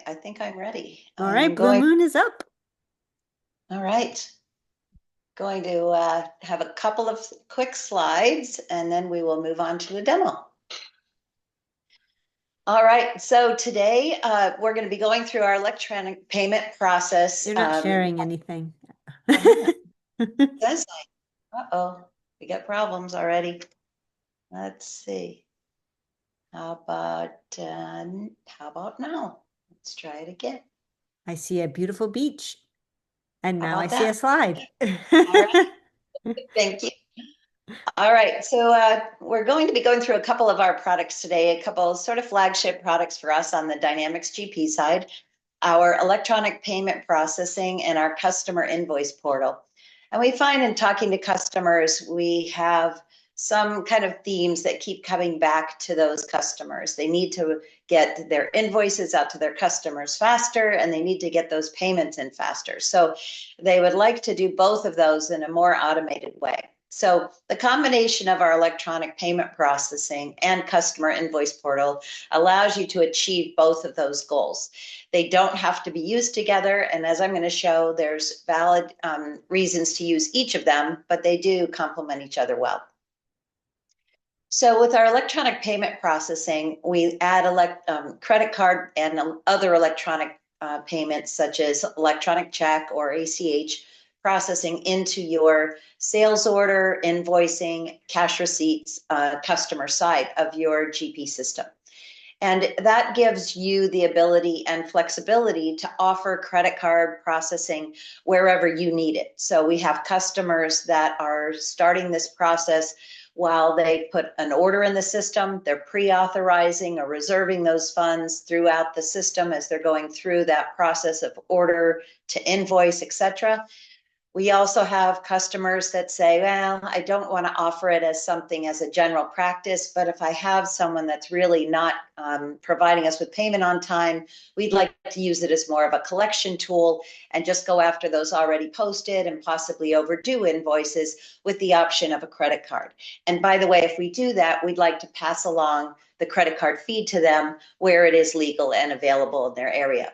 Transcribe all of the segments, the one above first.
I think I'm ready. All I'm right, Blue going, Moon is up. all right, going to have a couple of quick slides and then we will move on to the demo. All right, so today we're going to be going through our electronic payment process. You're not sharing anything. I'm not. Says uh-oh, we got problems already. Let's see. How about now? Let's try it again. I see a beautiful beach, and How now I about see a that? slide. All right, thank you. All right, so we're going to be going through a couple of our products today, a couple sort of flagship products for us on the Dynamics GP side, our electronic payment processing and our customer invoice portal. And we find in talking to customers, we have some kind of themes that keep coming back to those customers. They need to get their invoices out to their customers faster, and they need to get those payments in faster. So they would like to do both of those in a more automated way. So the combination of our electronic payment processing and customer invoice portal allows you to achieve both of those goals. They don't have to be used together. And as I'm going to show, there's valid reasons to use each of them, but they do complement each other well. So with our electronic payment processing, we add credit card and other electronic payments such as electronic check or ACH processing into your sales order, invoicing, cash receipts, customer side of your GP system. And that gives you the ability and flexibility to offer credit card processing wherever you need it. So we have customers that are starting this process while they put an order in the system. They're pre-authorizing or reserving those funds throughout the system as they're going through that process of order to invoice, etc. We also have customers that say, well, I don't want to offer it as something as a general practice, but if I have someone that's really not providing us with payment on time, we'd like to use it as more of a collection tool and just go after those already posted and possibly overdue invoices with the option of a credit card. And by the way, if we do that, we'd like to pass along the credit card fee to them where it is legal and available in their area.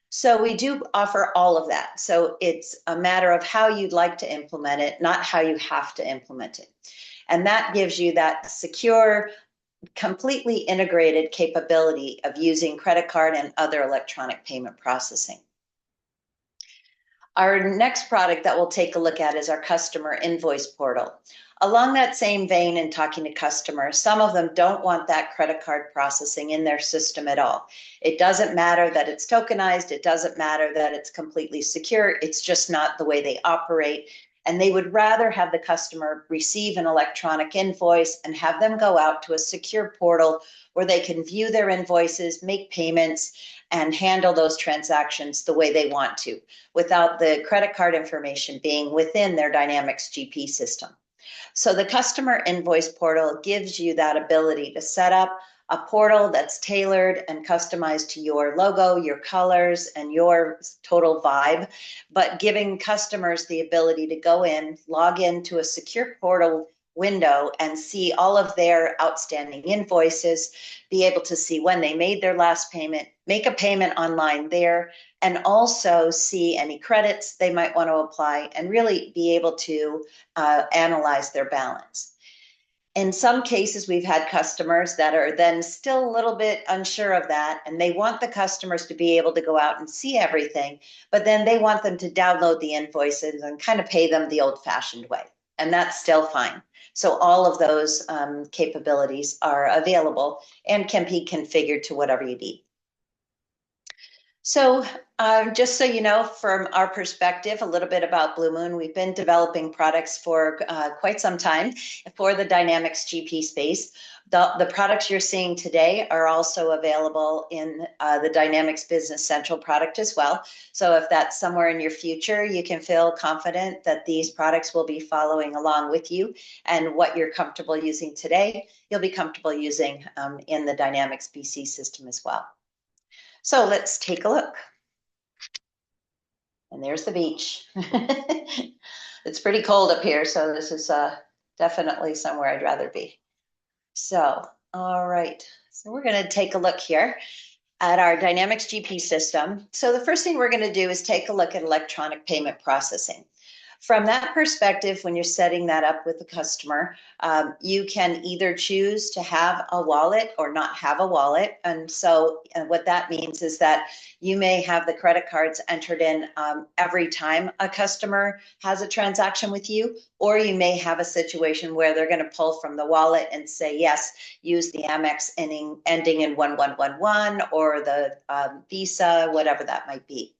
So we do offer all of that. So it's a matter of how you'd like to implement it, not how you have to implement it. And that gives you that secure, completely integrated capability of using credit card and other electronic payment processing. Our next product that we'll take a look at is our customer invoice portal. Along that same vein in talking to customers, some of them don't want that credit card processing in their system at all. It doesn't matter that it's tokenized. It doesn't matter that it's completely secure. It's just not the way they operate. And they would rather have the customer receive an electronic invoice and have them go out to a secure portal where they can view their invoices, make payments, and handle those transactions the way they want to, without the credit card information being within their Dynamics GP system. So the customer invoice portal gives you that ability to set up a portal that's tailored and customized to your logo, your colors, and your total vibe, but giving customers the ability to go in, log into a secure portal window and see all of their outstanding invoices, be able to see when they made their last payment, make a payment online there, and also see any credits they might want to apply and really be able to analyze their balance. In some cases, we've had customers that are then still a little bit unsure of that, and they want the customers to be able to go out and see everything, but then they want them to download the invoices and kind of pay them the old-fashioned way, and that's still fine. So all of those capabilities are available and can be configured to whatever you need. So just so you know, from our perspective, a little bit about Blue Moon, we've been developing products for quite some time for the Dynamics GP space. The products you're seeing today are also available in the Dynamics Business Central product as well. So if that's somewhere in your future, you can feel confident that these products will be following along with you, and what you're comfortable using today, you'll be comfortable using in the Dynamics BC system as well. So let's take a look. And there's the beach. It's pretty cold up here, so this is definitely somewhere I'd rather be. So, all right. So we're going to take a look here at our Dynamics GP system. So the first thing we're going to do is take a look at electronic payment processing. From that perspective, when you're setting that up with the customer, you can either choose to have a wallet or not have a wallet. And so what that means is that you may have the credit cards entered in every time a customer has a transaction with you, or you may have a situation where they're going to pull from the wallet and say, yes, use the Amex ending in 1111 or the Visa, whatever that might be.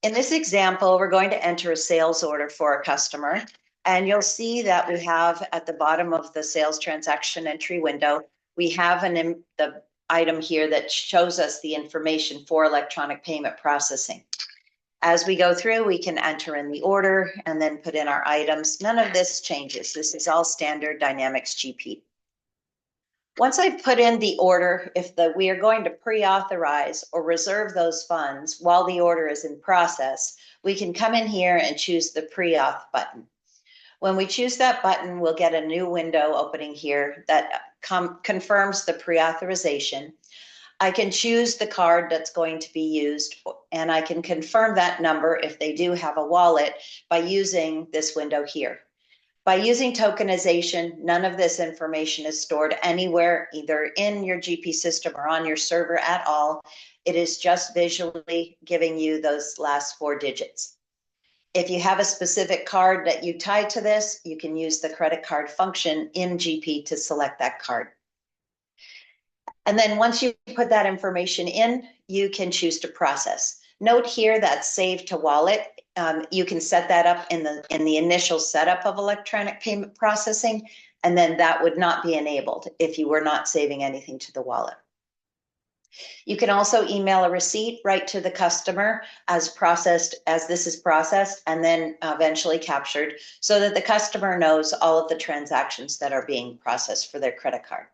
In this example, we're going to enter a sales order for a customer, and you'll see that we have at the bottom of the sales transaction entry window, we have the item here that shows us the information for electronic payment processing. As we go through, we can enter in the order and then put in our items. None of this changes. This is all standard Dynamics GP. Once I've put in the order, if we are going to pre-authorize or reserve those funds while the order is in process, we can come in here and choose the pre-auth button. When we choose that button, we'll get a new window opening here that confirms the pre-authorization. I can choose the card that's going to be used, and I can confirm that number if they do have a wallet by using this window here. By using tokenization, none of this information is stored anywhere, either in your GP system or on your server at all. It is just visually giving you those last 4 digits. If you have a specific card that you tie to this, you can use the credit card function in GP to select that card. And then once you put that information in, you can choose to process. Note here that save to wallet. You can set that up in the initial setup of electronic payment processing, and then that would not be enabled if you were not saving anything to the wallet. You can also email a receipt right to the customer as this is processed and then eventually captured so that the customer knows all of the transactions that are being processed for their credit card.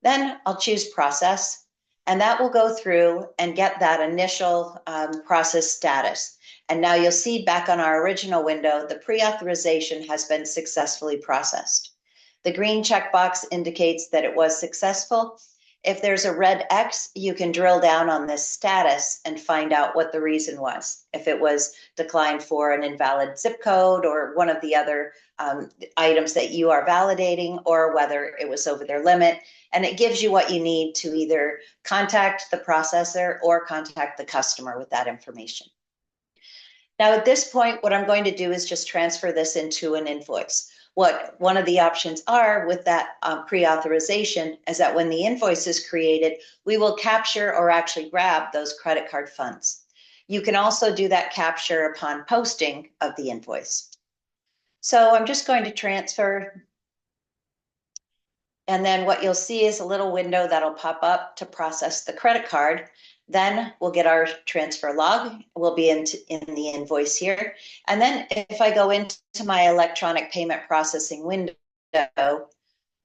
Then I'll choose process, and that will go through and get that initial process status. And now you'll see back on our original window, the pre-authorization has been successfully processed. The green checkbox indicates that it was successful. If there's a red X, you can drill down on this status and find out what the reason was. If it was declined for an invalid zip code or one of the other items that you are validating, or whether it was over their limit. And it gives you what you need to either contact the processor or contact the customer with that information. Now, at this point, what I'm going to do is just transfer this into an invoice. What one of the options are with that pre-authorization is that when the invoice is created, we will capture or actually grab those credit card funds. You can also do that capture upon posting of the invoice. So I'm just going to transfer. And then what you'll see is a little window that'll pop up to process the credit card. Then we'll get our transfer log. We'll be in the invoice here. And then if I go into my electronic payment processing window,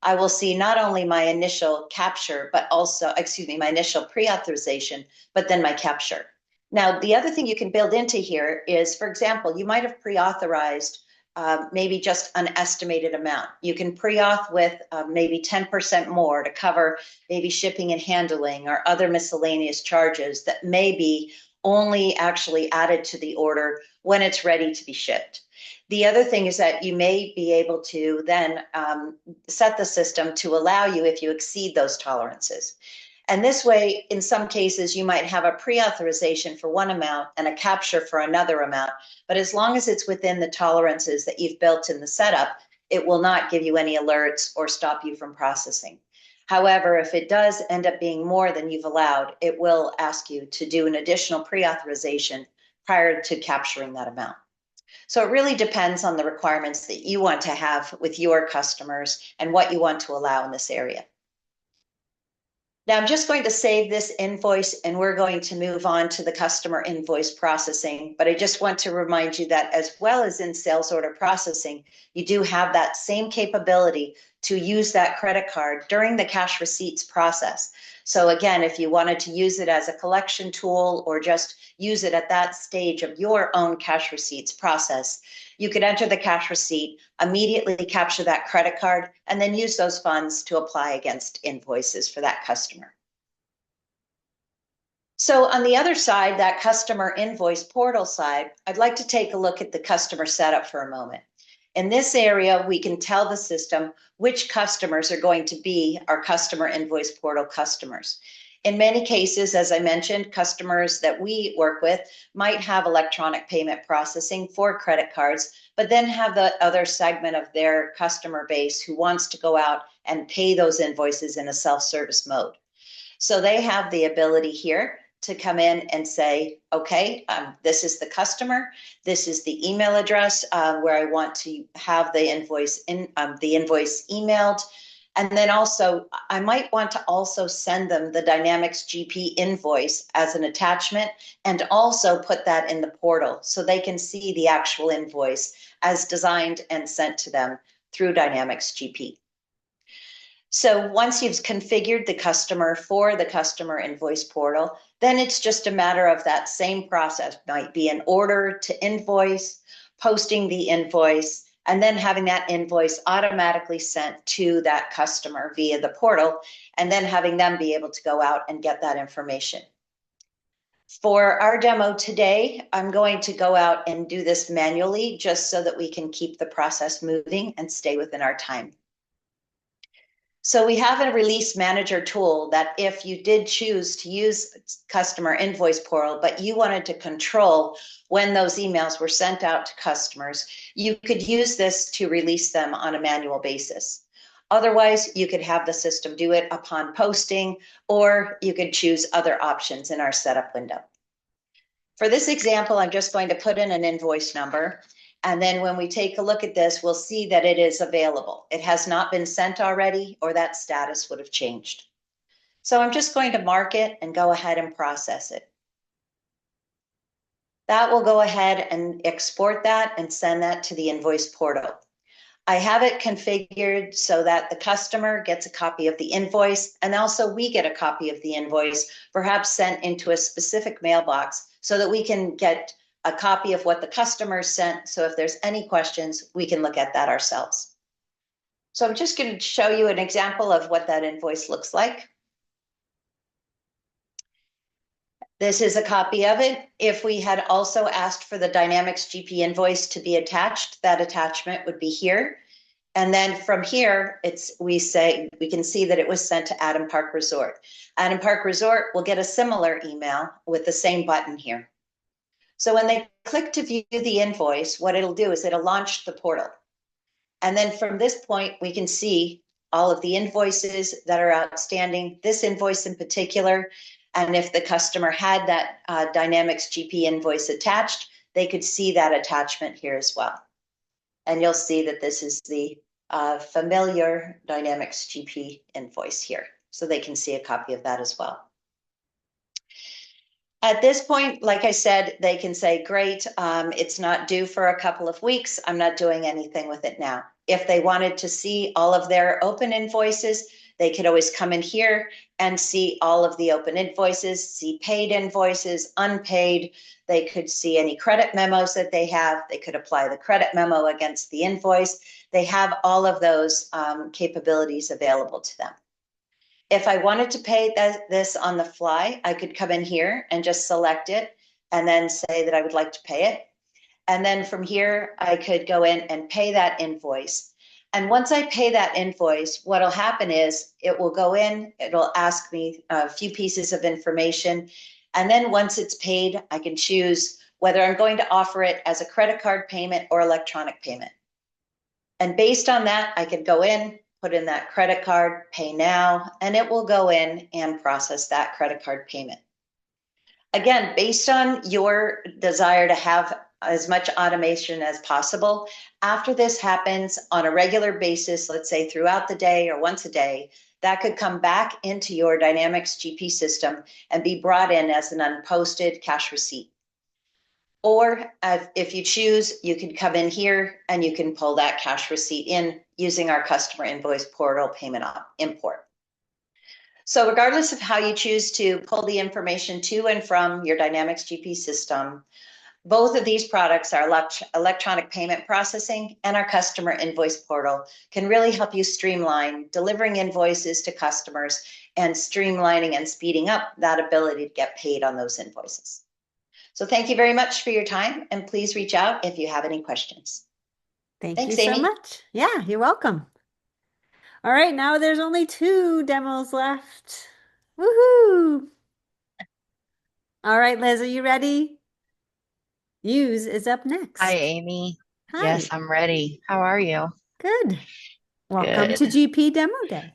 I will see not only my initial capture, but also, my initial pre-authorization, but then my capture. Now, the other thing you can build into here is, for example, you might have pre-authorized maybe just an estimated amount. You can pre-auth with maybe 10% more to cover maybe shipping and handling or other miscellaneous charges that may be only actually added to the order when it's ready to be shipped. The other thing is that you may be able to then set the system to allow you if you exceed those tolerances. And this way, in some cases, you might have a pre-authorization for one amount and a capture for another amount. But as long as it's within the tolerances that you've built in the setup, it will not give you any alerts or stop you from processing. However, if it does end up being more than you've allowed, it will ask you to do an additional pre-authorization prior to capturing that amount. So it really depends on the requirements that you want to have with your customers and what you want to allow in this area. Now I'm just going to save this invoice and we're going to move on to the customer invoice processing. But I just want to remind you that as well as in sales order processing, you do have that same capability to use that credit card during the cash receipts process. So again, if you wanted to use it as a collection tool or just use it at that stage of your own cash receipts process, you could enter the cash receipt, immediately capture that credit card, and then use those funds to apply against invoices for that customer. So on the other side, that customer invoice portal side, I'd like to take a look at the customer setup for a moment. In this area, we can tell the system which customers are going to be our customer invoice portal customers. In many cases, as I mentioned, customers that we work with might have electronic payment processing for credit cards, but then have the other segment of their customer base who wants to go out and pay those invoices in a self-service mode. So they have the ability here to come in and say, okay, this is the customer. This is the email address where I want to have the invoice emailed. And then also, I might want to also send them the Dynamics GP invoice as an attachment and also put that in the portal so they can see the actual invoice as designed and sent to them through Dynamics GP. So once you've configured the customer for the customer invoice portal, then it's just a matter of that same process. Might be an order to invoice, posting the invoice, and then having that invoice automatically sent to that customer via the portal, and then having them be able to go out and get that information. For our demo today, I'm going to go out and do this manually just so that we can keep the process moving and stay within our time. So we have a release manager tool that if you did choose to use customer invoice portal, but you wanted to control when those emails were sent out to customers, you could use this to release them on a manual basis. Otherwise, you could have the system do it upon posting, or you could choose other options in our setup window. For this example, I'm just going to put in an invoice number. And then when we take a look at this, we'll see that it is available. It has not been sent already, or that status would have changed. So I'm just going to mark it and go ahead and process it. That will go ahead and export that and send that to the invoice portal. I have it configured so that the customer gets a copy of the invoice, and also we get a copy of the invoice, perhaps sent into a specific mailbox so that we can get a copy of what the customer sent. So if there's any questions, we can look at that ourselves. So I'm just going to show you an example of what that invoice looks like. This is a copy of it. If we had also asked for the Dynamics GP invoice to be attached, that attachment would be here. And then from here, we can see that it was sent to Adam Park Resort. Adam Park Resort will get a similar email with the same button here. So when they click to view the invoice, what it'll do is it'll launch the portal. And then from this point, we can see all of the invoices that are outstanding, this invoice in particular. And if the customer had that Dynamics GP invoice attached, they could see that attachment here as well. And you'll see that this is the familiar Dynamics GP invoice here. So they can see a copy of that as well. At this point, like I said, they can say, great, it's not due for a couple of weeks. I'm not doing anything with it now. If they wanted to see all of their open invoices, they could always come in here and see all of the open invoices, see paid invoices, unpaid. They could see any credit memos that they have. They could apply the credit memo against the invoice. They have all of those capabilities available to them. If I wanted to pay this on the fly, I could come in here and just select it and then say that I would like to pay it. And then from here, I could go in and pay that invoice. And once I pay that invoice, what'll happen is it will go in, it'll ask me a few pieces of information. And then once it's paid, I can choose whether I'm going to offer it as a credit card payment or electronic payment. And based on that, I could go in, put in that credit card, pay now, and it will go in and process that credit card payment. Again, based on your desire to have as much automation as possible, after this happens on a regular basis, let's say throughout the day or once a day, that could come back into your Dynamics GP system and be brought in as an unposted cash receipt. Or if you choose, you can come in here and you can pull that cash receipt in using our customer invoice portal payment import. So regardless of how you choose to pull the information to and from your Dynamics GP system, Both of these products, our electronic payment processing and our customer invoice portal, can really help you streamline delivering invoices to customers and streamlining and speeding up that ability to get paid on those invoices. So thank you very much for your time, and please reach out if you have any questions. Thank you Thanks, so Amy. much. Yeah, you're welcome. All right, now there's only 2 demos left. Woohoo! All right, Liz, are you ready? Use is up Hi, next. Amy. Yes, Hi, I'm ready. How are you? good. Welcome to Good. GP Demo Day.